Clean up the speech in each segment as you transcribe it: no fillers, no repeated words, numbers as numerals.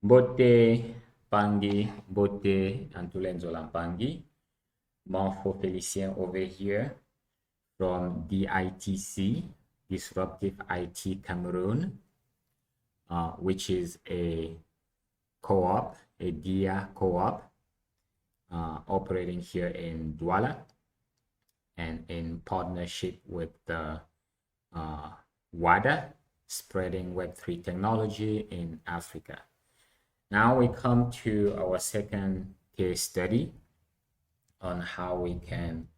Bote, Pangi, Bote, Antulenzo Lampangi, Monfo Felicien over here from DITC, Disruptive IT Cameroon, which is a co-op, a DIA co-op, operating here in Douala and in partnership with the WADA, spreading Web3 technology in Africa. Now we come to our second case study on how we can,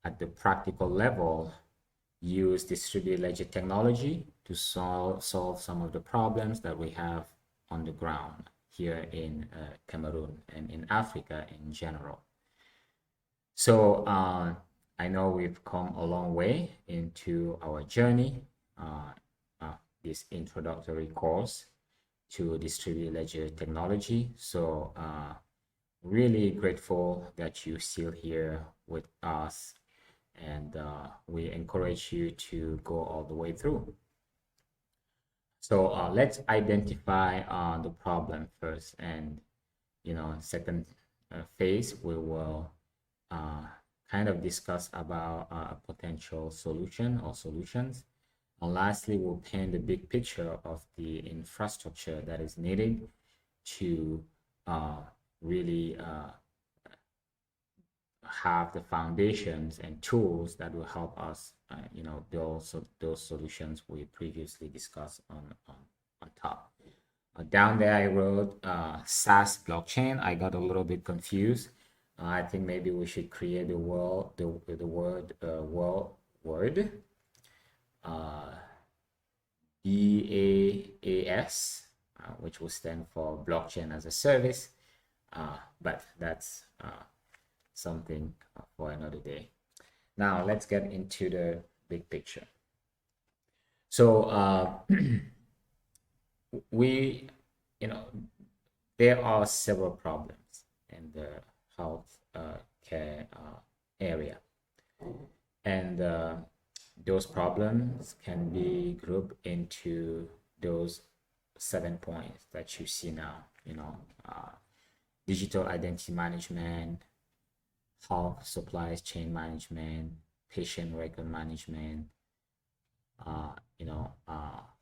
at the practical level, use distributed ledger technology to solve some of the problems that we have on the ground here in Cameroon and in Africa in general. So I know we've come a long way into our journey, this introductory course to distributed ledger technology. So really grateful that you're still here with us, and we encourage you to go all the way through. So let's identify the problem first, and second phase we will kind of discuss about a potential solution or solutions. And lastly, we'll paint the big picture of the infrastructure that is needed to really have the foundations and tools that will help us, build those solutions we previously discussed on top. Down there, I wrote SaaS blockchain. I got a little bit confused. I think maybe we should create the word BaaS, which will stand for blockchain as a service. But that's something for another day. Now let's get into the big picture. So there are several problems in the health care area, and those problems can be grouped into those 7 points that you see now. Digital identity management, health supplies chain management, patient record management,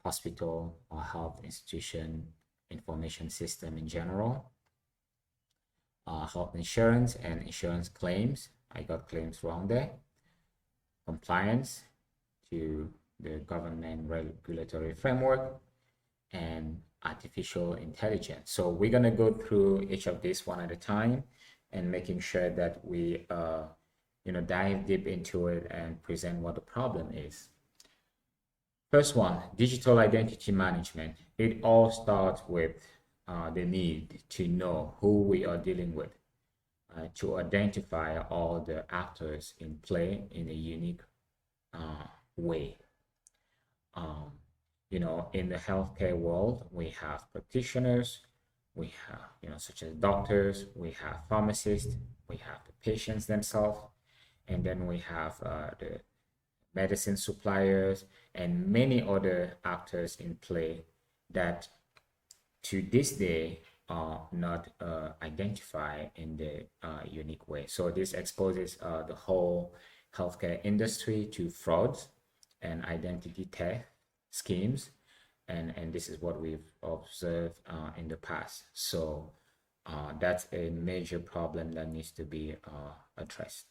hospital or health institution information system in general, health insurance and insurance claims. I got claims wrong there. Compliance to the government regulatory framework, and artificial intelligence. So we're going to go through each of these one at a time and making sure that we dive deep into it and present what the problem is. First one, digital identity management. It all starts with the need to know who we are dealing with, to identify all the actors in play in a unique way. In the healthcare world, we have practitioners, we have, such as doctors, we have pharmacists, we have the patients themselves, and then we have the medicine suppliers and many other actors in play that to this day are not identified in the unique way. So this exposes the whole healthcare industry to frauds and identity theft schemes, and this is what we've observed in the past. So that's a major problem that needs to be addressed.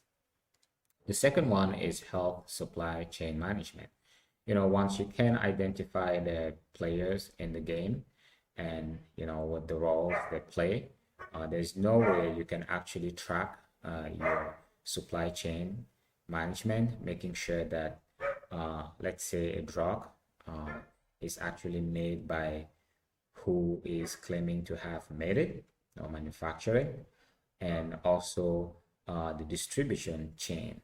The second one is health supply chain management. Once you can identify the players in the game and what the roles they play, there's no way you can actually track your supply chain management, making sure that let's say a drug is actually made by who is claiming to have made it or manufactured it, and also the distribution chain,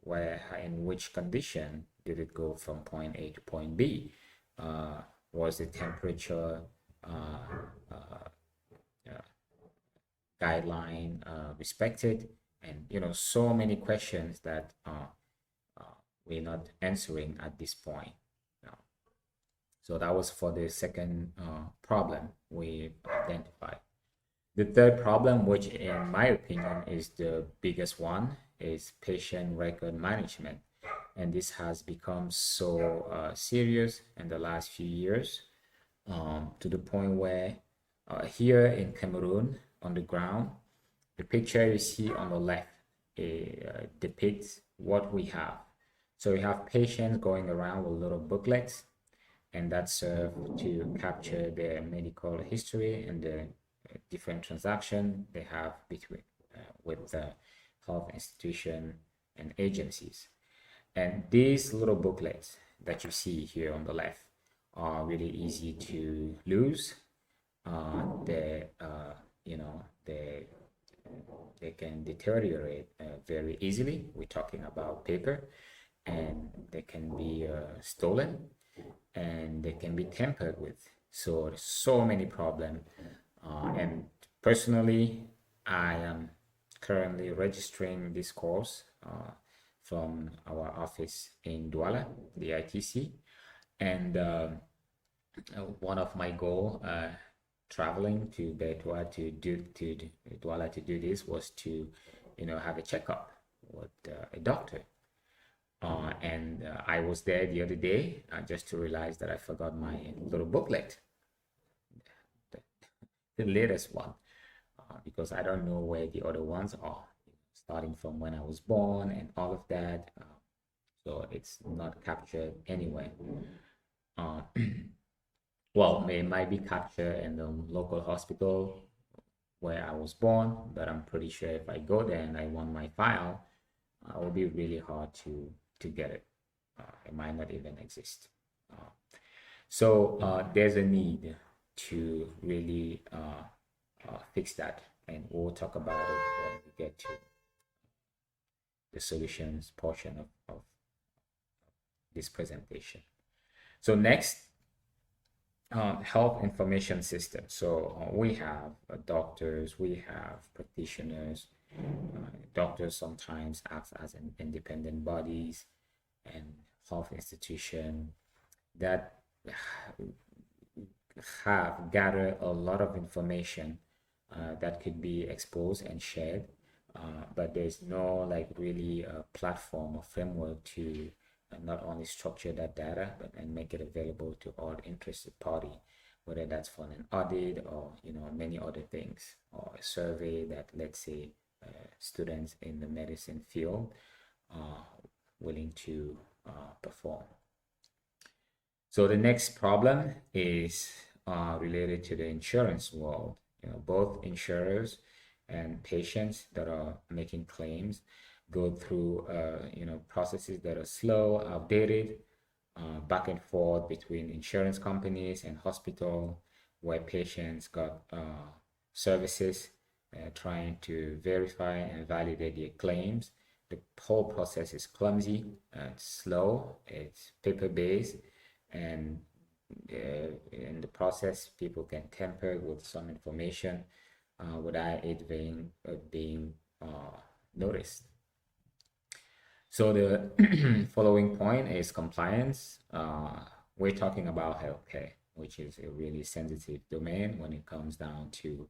where in which condition did it go from point A to point B? Was the temperature guideline respected? And so many questions that we're not answering at this point. So that was for the second problem we identified. The third problem, which in my opinion is the biggest one, is patient record management. And this has become so serious in the last few years, to the point where here in Cameroon on the ground, the picture you see on the left depicts what we have. So we have patients going around with little booklets, and that serve to capture their medical history and the different transaction they have between with the health institution and agencies. And these little booklets that you see here on the left are really easy to lose. They, you know, they can deteriorate very easily. We're talking about paper, and they can be stolen, and they can be tampered with. So there's so many problems. And personally, I am currently registering this course from our office in Douala, the ITC. And one of my goal traveling to Douala to do this was to, have a checkup with a doctor. And I was there the other day just to realize that I forgot my little booklet, the, the latest one, because I don't know where the other ones are, starting from when I was born and all of that. So it's not captured anywhere. Uh, well, it might be captured in the local hospital where I was born, but I'm pretty sure if I go there and I want my file, it will be really hard to get it. It might not even exist. So there's a need to really fix that, and we'll talk about it when we get to the solutions portion of this presentation. So next, health information system. So we have doctors, we have practitioners. Doctors sometimes act as an independent bodies and health institution that have gathered a lot of information that could be exposed and shared, but there's no like really a platform or framework to not only structure that data but and make it available to all interested party, whether that's for an audit or many other things, or a survey that, let's say, students in the medicine field are willing to perform. So the next problem is related to the insurance world. Both insurers and patients that are making claims go through processes that are slow, outdated, back and forth between insurance companies and hospital, where patients got services trying to verify and validate their claims. The whole process is clumsy, it's slow, it's paper-based, and in the process, people can tamper with some information without it being noticed. So the following point is compliance. We're talking about healthcare, which is a really sensitive domain when it comes down to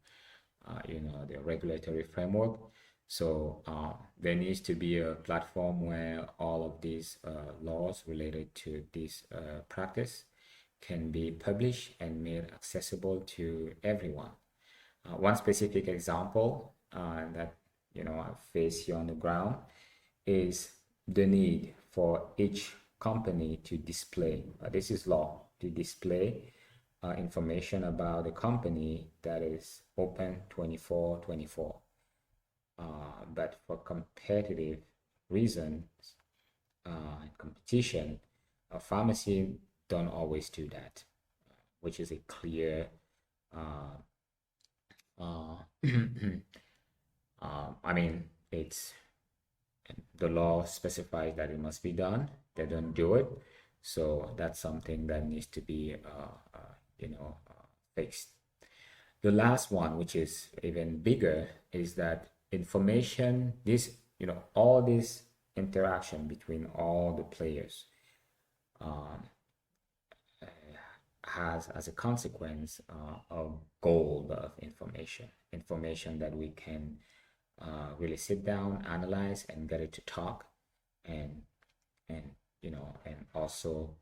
the regulatory framework. So there needs to be a platform where all of these laws related to this practice can be published and made accessible to everyone. One specific example that I face here on the ground is the need for each company to display, this is law, to display information about the company that is open 24/24. But for competitive reasons and competition, a pharmacy don't always do that, which is a clear I mean, it's the law specifies that it must be done. They don't do it, so that's something that needs to be fixed. The last one, which is even bigger, is that information, all this interaction between all the players has as a consequence a gold of information that we can really sit down, analyze, and get it to talk, and and and also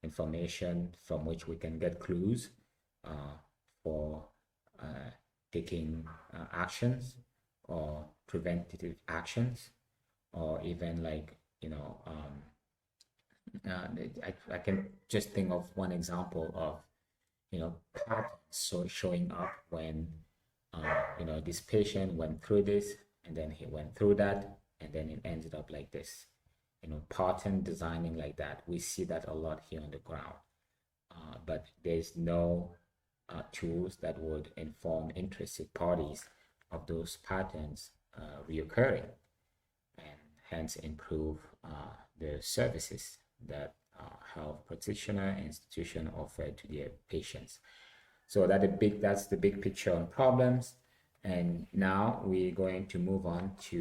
information from which we can get clues for taking actions or preventative actions, or even like I can just think of one example of patterns showing up when this patient went through this, and then he went through that, and then it ended up like this. Pattern designing like that, we see that a lot here on the ground, but there's no tools that would inform interested parties of those patterns reoccurring, and hence improve the services that health practitioner and institution offer to their patients. So that's the big picture on problems. And now we're going to move on to